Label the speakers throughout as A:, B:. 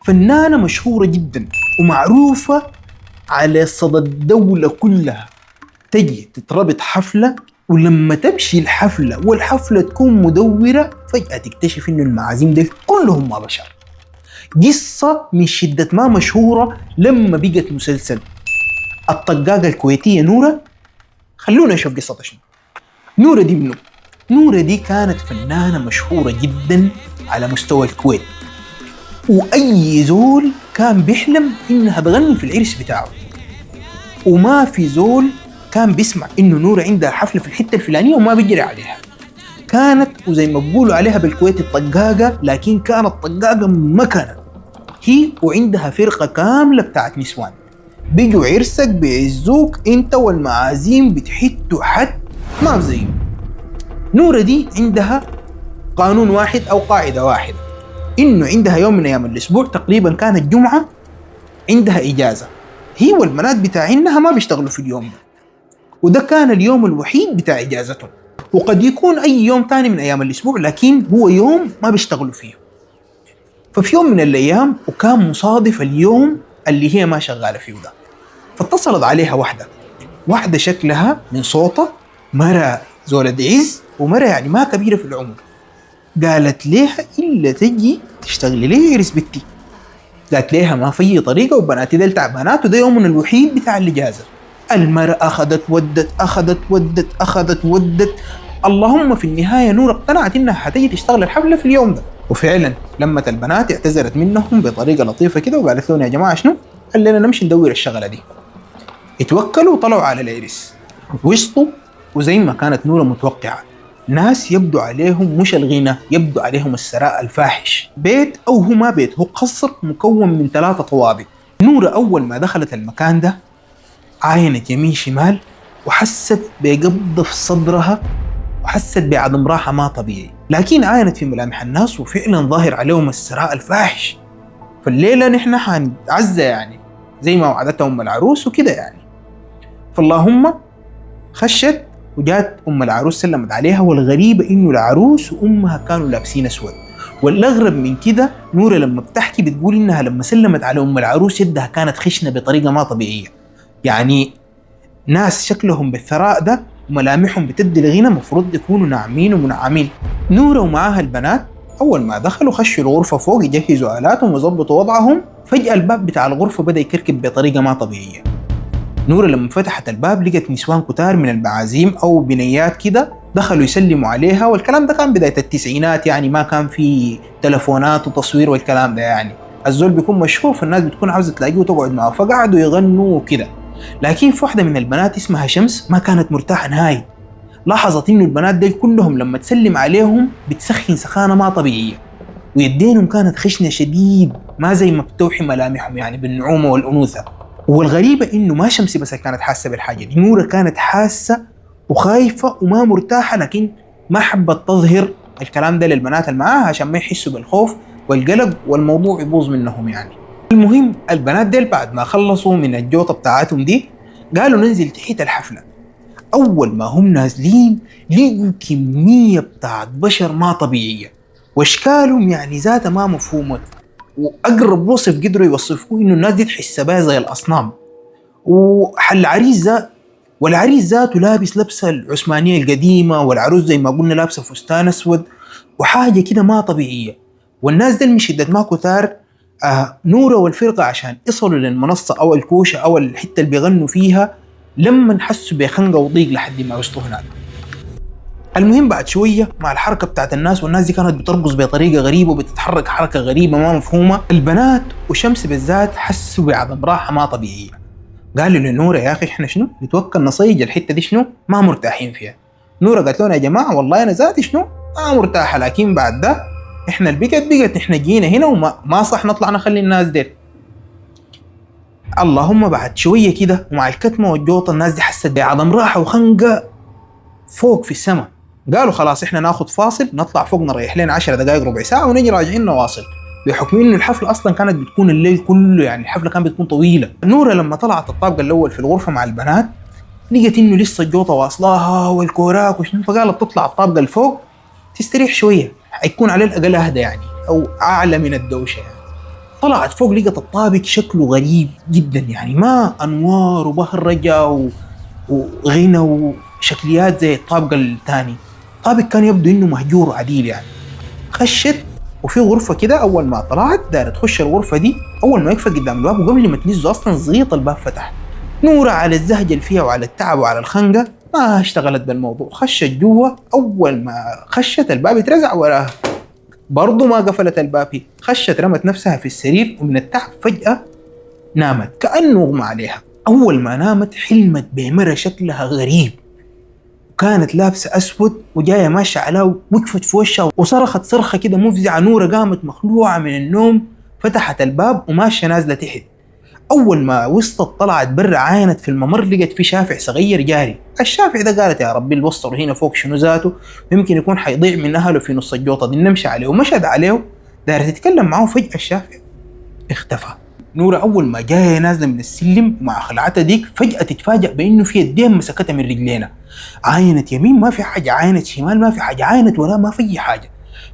A: فنانة مشهورة جدا ومعروفة على صدى الدولة كلها. تجي تتربط حفلة، ولما تمشي الحفلة والحفلة تكون مدورة فجأة تكتشف إنه المعازيم دي كلهم ما بشر. قصة من شدة ما مشهورة لما بقت مسلسل. الطقاقة الكويتية نورة. خلونا نشوف قصتها شنو. نورة دي منو؟ نورة دي كانت فنانة مشهورة جدا على مستوى الكويت، وأي زول كان بيحلم إنها تغني في العرس بتاعه، وما في زول كان بيسمع إنه نورة عندها حفلة في الحتة الفلانية وما بيجري عليها. كانت وزي ما بيقولوا عليها بالكويت الطقاقة، لكن كانت طقاقة مكانة هي، وعندها فرقة كاملة بتاعت نسوان بيجوا عرسك بيعزوك انت والمعازيم بتحتوا حد ما في زيه. نورة دي عندها قانون واحد أو قاعدة واحدة، إنه عندها يوم من أيام الأسبوع تقريبا كانت جمعة عندها إجازة، هي والبنات بتاعينها ما بيشتغلوا في اليوم ده، وده كان اليوم الوحيد بتاع إجازتهم. وقد يكون أي يوم تاني من أيام الأسبوع، لكن هو يوم ما بيشتغلوا فيه. ففي يوم من الأيام، وكان مصادف اليوم اللي هي ما شغالة فيه ده، فاتصلت عليها واحدة شكلها من صوتها مرة زولة عز، ومرة يعني ما كبيرة في العمر. قالت ليها إلا تجي تشتغلي لي عرس بنتي. قالت ليها ما في طريقة، وبناتي ديل تعبانات وده يومنا الوحيد بتاع الإجازة. المرأة أخذت ودت. اللهم في النهاية نور اقتنعت إنها حتيجي تشتغل الحفلة في اليوم ده. وفعلا لما البنات اعتذرت منهم بطريقة لطيفة كده وقالت لهم يا جماعة شنو؟ قال لنا نمشي ندور الشغلة دي. اتوكلوا وطلعوا على العرس وسطوا، وزي ما كانت نورة متوقعة، ناس يبدو عليهم مش الغنى، يبدو عليهم الثراء الفاحش. بيت أو هو ما بيت، هو قصر مكون من 3 طوابق. نورة أول ما دخلت المكان ده عاينت يمين شمال، وحست بقبضة في صدرها، وحست بعدم راحة ما طبيعي. لكن عاينت في ملامح الناس وفعلا ظاهر عليهم الثراء الفاحش. فالليلة نحن حنعزة يعني زي ما وعدتها أم العروس وكده يعني. فاللهم خشت وجات أم العروس سلمت عليها، والغريبة إنه العروس وأمها كانوا لابسين أسود. والأغرب من كده نورة لما بتحكي بتقول إنها لما سلمت على أم العروس يدها كانت خشنة بطريقة ما طبيعية. يعني ناس شكلهم بالثراء ده وملامحهم بتدي الغنى مفروض يكونوا ناعمين ومنعمين. نورة ومعاها البنات أول ما دخلوا خشوا الغرفة فوق يجهزوا آلاتهم ويظبطوا وضعهم، فجأة الباب بتاع الغرفة بدأ يكركب بطريقة ما طبيعية. نورة لما فتحت الباب لقت نسوان كتار من المعازيم أو بنيات كده دخلوا يسلموا عليها، والكلام ده كان بداية التسعينات يعني، ما كان في تلفونات وتصوير والكلام ده يعني. الزول بيكون مشهور فالناس بتكون عاوزة تلاقيه وتقعد معه، فقعدوا يغنوا وكده. لكن في واحدة من البنات اسمها شمس ما كانت مرتاحة نهائي. لاحظت إنه البنات دي كلهم لما تسلم عليهم بتسخن سخانة ما طبيعية، ويدينهم كانت خشنة شديد ما زي ما بتوحي ملامحهم يعني بالنعومة والأنوثة. والغريبة إنه ما شمسي بس كانت حاسة بالحاجة دي، نورة كانت حاسة وخايفة وما مرتاحة، لكن ما حبت تظهر الكلام ده للبنات اللي معاها عشان ما يحسوا بالخوف والقلق والموضوع يبوظ منهم يعني. المهم البنات ديل بعد ما خلصوا من الجوطة بتاعتهم دي قالوا ننزل تحت الحفلة. أول ما هم نازلين لقوا كمية بتاعت بشر ما طبيعية، واشكالهم يعني ذاتها ما مفهومة، واقرب وصف قدروا يوصفوه انه الناس دي تحس بها زي الاصنام. والعريس ذاته لابس لبسه العثمانيه القديمه، والعروس زي ما قلنا لابسه فستان اسود وحاجه كده ما طبيعيه. والناس دي من شده ما كتار نورة والفرقه عشان يصلوا للمنصه او الكوشه او الحته اللي بيغنوا فيها لما حسوا بخنقه وضيق لحد ما وصلوا هناك. المهم بعد شوية مع الحركة بتاعت الناس، والناس دي كانت بترقص بطريقة غريبة وبتتحرك حركة غريبة ما مفهومة، البنات وشمس بالذات حسوا بعدم راحة ما طبيعية. قالوا لنورة يا أخي إحنا شنو نتوكل نصيج الحتة دي شنو ما مرتاحين فيها. نورة قالت لنا يا جماعة والله أنا ذاتي شنو ما مرتاحة، لكن بعد ده إحنا البقت إحنا جينا هنا وما صح نطلع نخلي الناس دي. اللهم بعد شوية كده ومع الكتمة والجوطة الناس دي حست بعدم راحة وخنقة فوق في السماء. قالوا خلاص احنا ناخد فاصل نطلع فوق نريح لنا 10 دقائق ربع ساعة ونجي راجعين نواصل، بحكم انه الحفلة اصلا كانت بتكون الليل كله يعني الحفلة كانت بتكون طويلة. نورة لما طلعت الطابق الاول في الغرفة مع البنات لقيت انه لسه الجوطة واصلاها والكوراك وشنو، فقالت تطلع الطابق الفوق تستريح شوية، حيكون على الاقل اهدى يعني او اعلى من الدوشة يعني. طلعت فوق لقت الطابق شكله غريب جدا، يعني ما انوار وبهرجه وغنى وشكليات زي الطابق الثاني. الطابق كان يبدو انه مهجور عديل يعني. خشت وفي غرفه كده، اول ما طلعت دارت تخش الغرفه دي، اول ما يقفل قدام الباب وقبل ما تنزه اصلا زغيط الباب فتح. نورة على الزهج اللي فيها وعلى التعب وعلى الخنقه ما اشتغلت بالموضوع، خشت جوا. اول ما خشت الباب اترزع وراها، برضو ما قفلت الباب. هي خشت رمت نفسها في السرير ومن التعب فجأة نامت كأنه اغمى عليها. أول ما نامت حلمت بمرة شكلها غريب، وكانت لابسة أسود وجاية ماشية عليها وقفت في وشها وصرخت صرخة كده مفزعة. نورة قامت مخلوعة من النوم، فتحت الباب وماشية نازلة تحت. أول ما وصلت طلعت برا، عاينت في الممر لقت في شافع صغير جاري. الشافع ده قالت يا ربي الوصل هنا فوق شنو ذاته، يمكن يكون حيضيع من أهله في نص الجوطة دي. نمشي عليه ومشت عليه، دارت تتكلم معه. فجأة الشافع اختفى. نورة أول ما جاية نازلة من السلم مع خلعتها ديك فجأة تتفاجأ بأنه في يدين مسكتها من رجلينا. عاينت يمين ما في حاجة، عاينت شمال ما في حاجة، عاينت وراها ما في حاجة.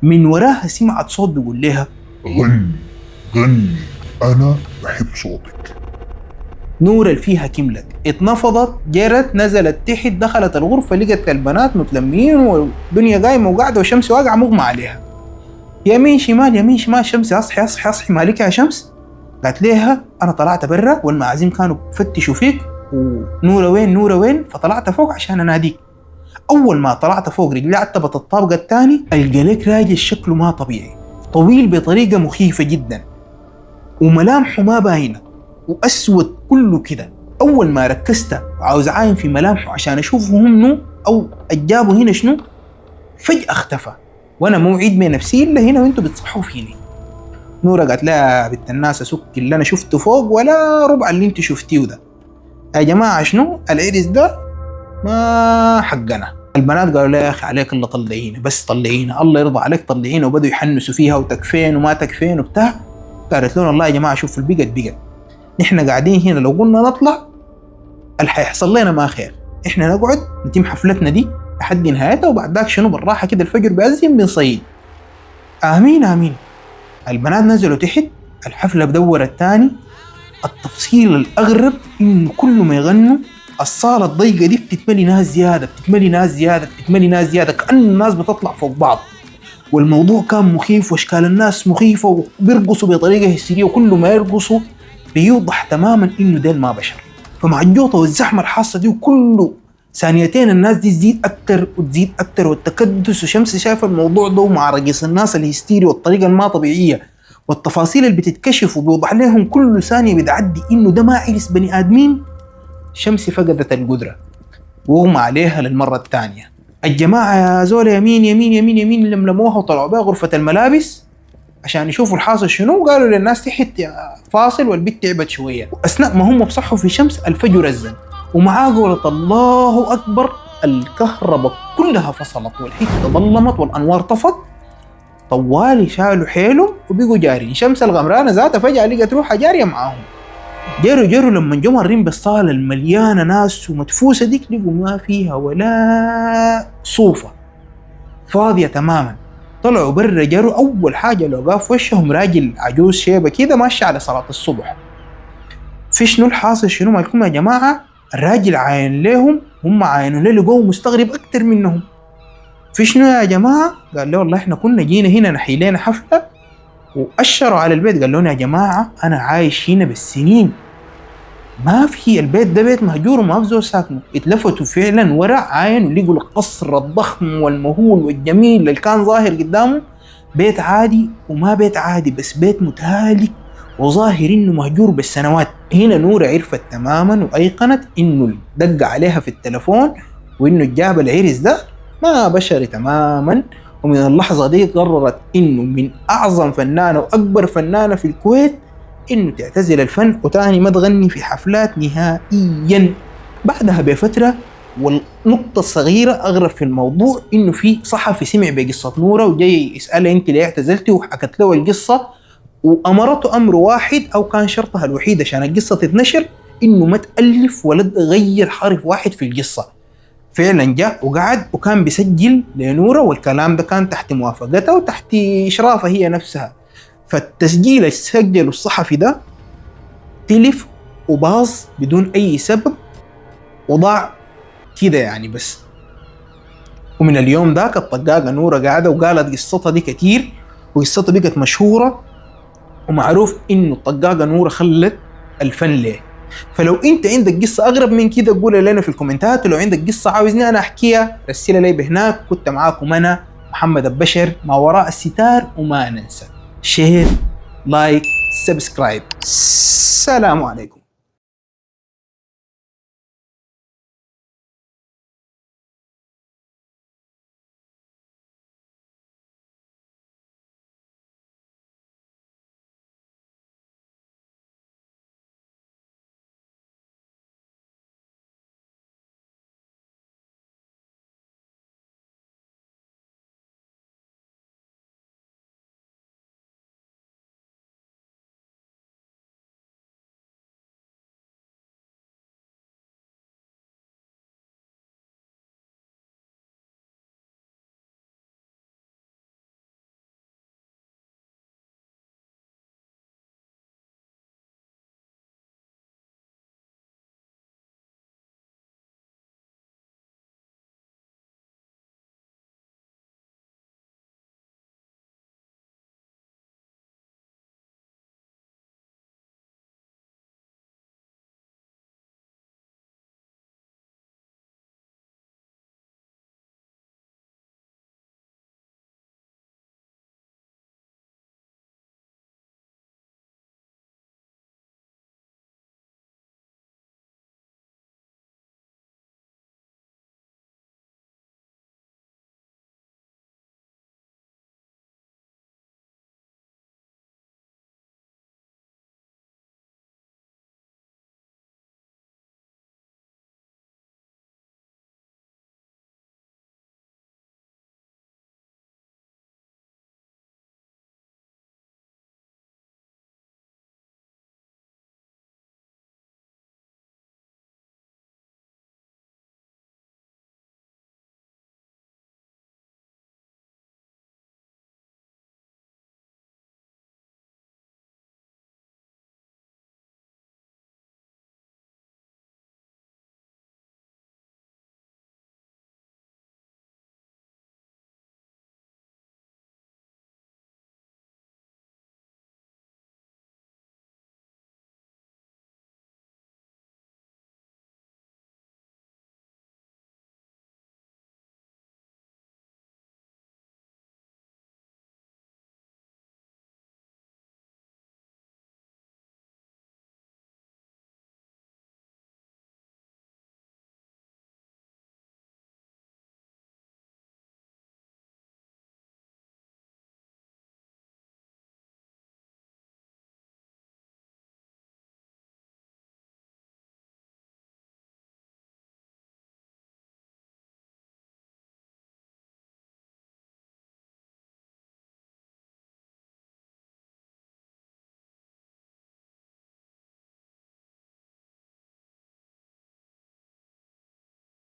A: من وراها سمعت صوت بيقول لها
B: غني غني، أنا بحب صوتك.
A: نورة اللي فيها كملت، اتنفضت، جرت، نزلت تحت، دخلت الغرفة لقت البنات متلمين والدنيا قايمة وقاعدة والشمس واقعة مغمى عليها. يمين شمال يمين شمال، شمس اصحي اصحي اصحي مالك يا شمس. قالت ليها انا طلعت برا والمعازيم كانوا بفتشوا فيك، ونورة وين نورة وين، فطلعت فوق عشان اناديك. اول ما طلعت فوق رجلي عتبت الطابق الثاني، الجليك راجل شكله ما طبيعي، طويل بطريقة مخيفة جدا وملامحه ما باينة وأسود كله كده. أول ما ركزت وعاوز عاين في ملامحه عشان أشوفه منه أو أجابه هنا شنو، فجأة اختفى وأنا موعد من نفسي إلا هنا وإنتوا بتصحوا فيني. نورة قالت لا بنت الناس أسك اللي أنا شفته فوق ولا ربع اللي إنتوا شفتيه ده. يا جماعة شنو العرس ده ما حقنا. البنات قالوا لا يا أخي عليك الله طلعينا، بس طلعينا الله يرضى عليك طلعينا، وبدوا يحنسوا فيها وتكفين وما تكفين وبتاع. قالت لهم والله يا جماعة شوف البقت نحن قاعدين هنا، لو قلنا نطلع اللي حيحصل لنا ما خير، احنا نقعد نتم حفلتنا دي لحد نهايتها وبعد ذاك شنو بالراحه كده الفجر بيأذن بنصيد. امين امين. البنات نزلوا تحت، الحفله بدور الثاني. التفصيل الاغرب انه كل ما يغنوا الصاله الضيقه دي بتتملي ناس زياده بتتملي ناس زياده بتتملي ناس زياده، كأن الناس بتطلع فوق بعض. والموضوع كان مخيف واشكال الناس مخيفه وبيرقصوا بطريقه هستيريه، وكل ما يرقصوا بيوضح تماما انه ديل ما بشر. فمع الجوطه والزحمه الحاصه دي وكله ثانيتين الناس دي تزيد اكتر وتزيد اكتر، والتكدس وشمس شايفه الموضوع ده ومع رقص الناس الهستيري والطريقه الما طبيعيه والتفاصيل اللي بتتكشف وبيوضح لهم كل ثانيه بتعدي انه ده ما عرس بني ادمين. شمس فقدت القدره واغمى عليها للمره الثانيه. الجماعه يا زول يمين يمين يمين يمين لملموها وطلعوا بها غرفه الملابس عشان يشوفوا الحاصل شنو. قالوا للناس تحت فاصل والبيت تعبت شويه. واثناء ما هم بصحوا في شمس الفجر أذن، ومعاه قولة الله اكبر الكهرباء كلها فصلت والحته ظلمت والانوار طفت. طوالي شالوا حيلهم وبقوا جارين. شمس الغمرانه ذاتها فجاه لقت روحها جاريه معاهم. جروا لما جو مارين بالصاله المليانه ناس ومدفوسه ديك لقوا ما فيها ولا صوفه، فاضيه تماما. طلعوا برا جروا، اول حاجه لقوا في وشهم راجل عجوز شيبه كده ماشي على صلاه الصبح. في شنو الحاصل شنو مالكم يا جماعه؟ الراجل عاين لهم، هم عاينوا له، لقوه مستغرب اكتر منهم. في شنو يا جماعه؟ قال له والله احنا كنا جينا هنا نحيي لنا حفله واشروا على البيت. قال لهم يا جماعه انا عايش هنا بالسنين، ما في البيت ده بيت مهجور وما في زول ساكنه. اتلفتوا فعلا ورا عاين ولقوا القصر الضخم والمهول والجميل اللي كان ظاهر قدامه بيت عادي وما بيت عادي، بس بيت متهالك وظاهر انه مهجور بالسنوات. هنا نورة عرفت تماما وايقنت انه دق عليها في التلفون وانه جاب العرس ده ما بشري تماما. ومن اللحظة دي قررت انه من اعظم فنانة واكبر فنانة في الكويت انه تعتزل الفن وتاني ما تغني في حفلات نهائيا. بعدها بفترة، والنقطة الصغيرة اغرب في الموضوع انه في صحفي سمع بقصة نورة وجاي يسألها انت ليه اعتزلتي، وحكت له القصة وامرته امر واحد او كان شرطها الوحيد عشان القصة تتنشر انه ما تألف ولا تغير حرف واحد في القصة. فعلا جاء وقعد وكان بيسجل لنورة، والكلام ده كان تحت موافقتها وتحت اشرافها هي نفسها. فالتسجيل اللي سجله الصحفي ده تلف وباظ بدون أي سبب وضاع كده يعني بس. ومن اليوم ذاك الطقاقة نورة قاعدة وقالت قصتها دي كتير، وقصتها بقت مشهورة ومعروف إنه الطقاقة نورة خلت الفن ليه. فلو انت عندك قصة اغرب من كده قولها لنا في الكومنتات، ولو عندك قصة عاوزني انا احكيها رسلها لي بهناك. كنت معاكم انا محمد البشر، ما وراء الستار، وما ننسى شير لايك سبسكرايب. السلام عليكم.